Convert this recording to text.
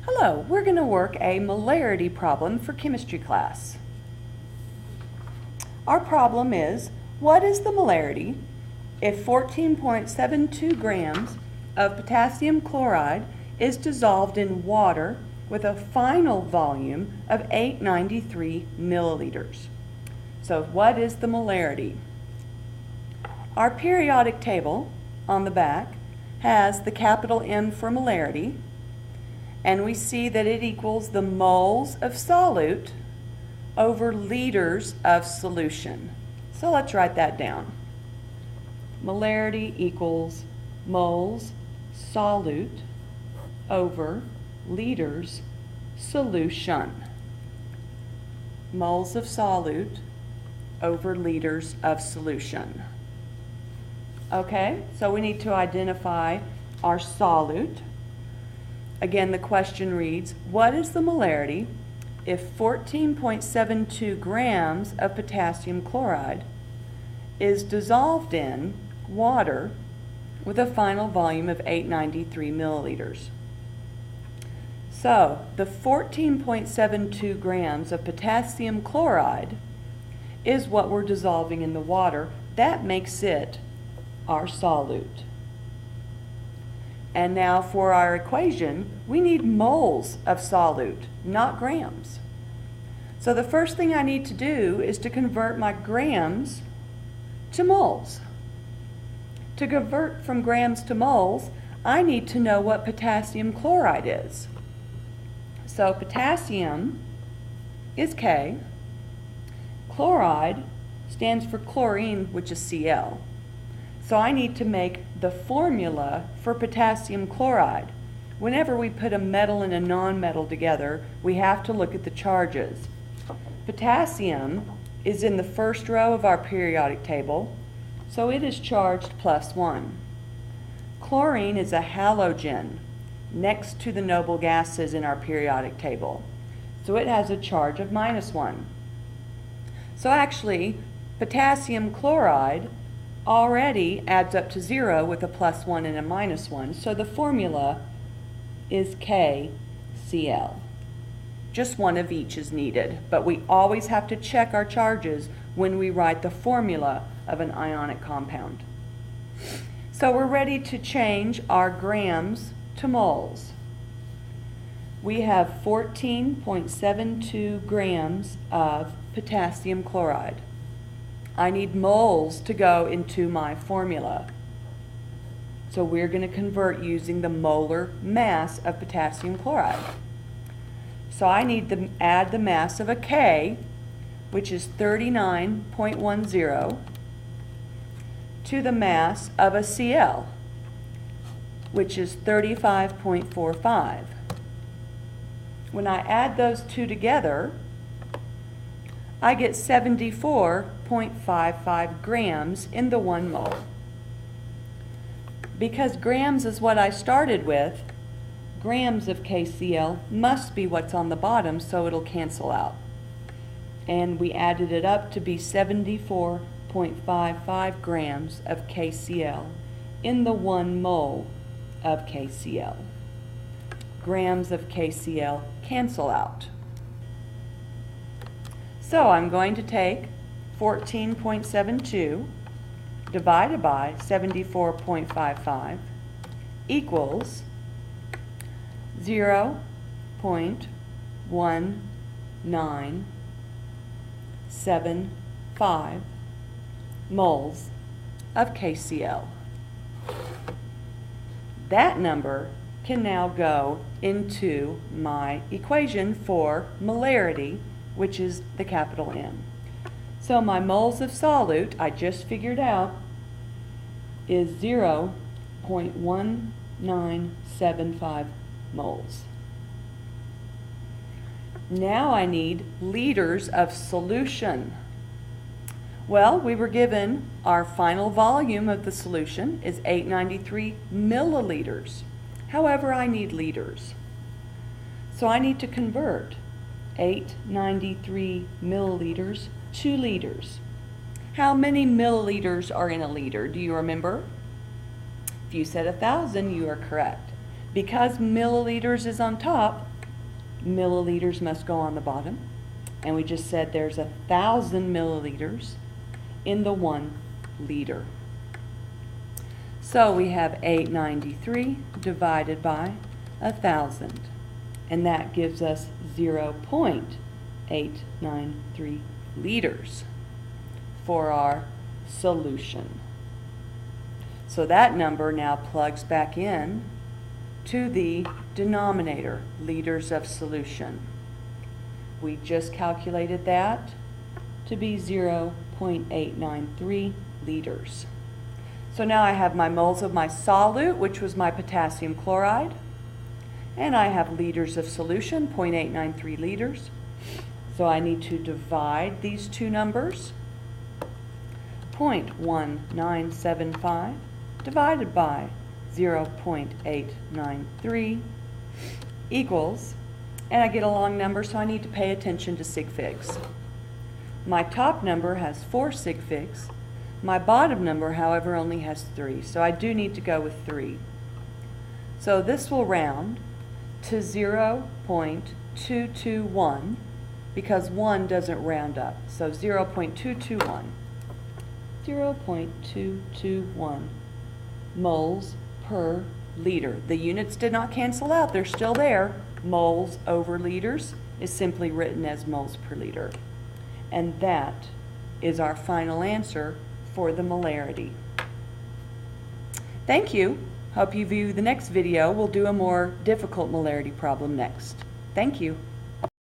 Hello, we're going to work a molarity problem for chemistry class. Our problem is, what is the molarity if 14.72 grams of potassium chloride is dissolved in water with a final volume of 893 milliliters? So what is the molarity? Our periodic table on the back has the capital M for molarity, and we see that it equals the moles of solute over liters of solution. So let's write that down. Molarity equals moles solute over liters solution. Moles of solute over liters of solution. Okay, so we need to identify our solute. Again, the question reads, what is the molarity if 14.72 grams of potassium chloride is dissolved in water with a final volume of 893 milliliters? So, the 14.72 grams of potassium chloride is what we're dissolving in the water. That makes it our solute. And now for our equation, we need moles of solute, not grams. So the first thing I need to do is to convert my grams to moles. To convert from grams to moles, I need to know what potassium chloride is. So potassium is K. Chloride stands for chlorine, which is Cl. So I need to make the formula for potassium chloride. Whenever we put a metal and a non-metal together, we have to look at the charges. Potassium is in the first row of our periodic table, so it is charged +1. Chlorine is a halogen next to the noble gases in our periodic table, so it has a charge of -1. So actually, potassium chloride already adds up to 0 with a +1 and a -1, so the formula is KCl. Just one of each is needed, but we always have to check our charges when we write the formula of an ionic compound. So we're ready to change our grams to moles. We have 14.72 grams of potassium chloride. I need moles to go into my formula. So we're going to convert using the molar mass of potassium chloride. So I need to add the mass of a K, which is 39.10, to the mass of a Cl, which is 35.45. When I add those two together, I get 74.55 grams in the 1 mole. Because grams is what I started with, grams of KCl must be what's on the bottom, so it'll cancel out. And we added it up to be 74.55 grams of KCl in the 1 mole of KCl. Grams of KCl cancel out. So I'm going to take 14.72 divided by 74.55 equals 0.1975 moles of KCl. That number can now go into my equation for molarity, which is the capital M. So my moles of solute, I just figured out, is 0.1975 moles. Now I need liters of solution. Well, we were given our final volume of the solution is 893 milliliters. However, I need liters. So I need to convert 893 milliliters to liters. How many milliliters are in a liter? Do you remember? If you said 1,000, you are correct. Because milliliters is on top, milliliters must go on the bottom. And we just said there's 1,000 milliliters in the 1 liter. So we have 893 divided by 1,000. And that gives us 0.893 liters for our solution. So that number now plugs back in to the denominator, liters of solution. We just calculated that to be 0.893 liters. So now I have my moles of my solute, which was my potassium chloride, and I have liters of solution, 0.893 liters. So I need to divide these two numbers. 0.1975 divided by 0.893 equals, and I get a long number, so I need to pay attention to sig figs. My top number has 4 sig figs. My bottom number, however, only has 3, so I do need to go with 3. So this will round to 0.221 because 1 doesn't round up. So 0.221. 0.221 moles per liter. The units did not cancel out, they're still there. Moles over liters is simply written as moles per liter. And that is our final answer for the molarity. Thank you. Hope you view the next video. We'll do a more difficult molarity problem next. Thank you.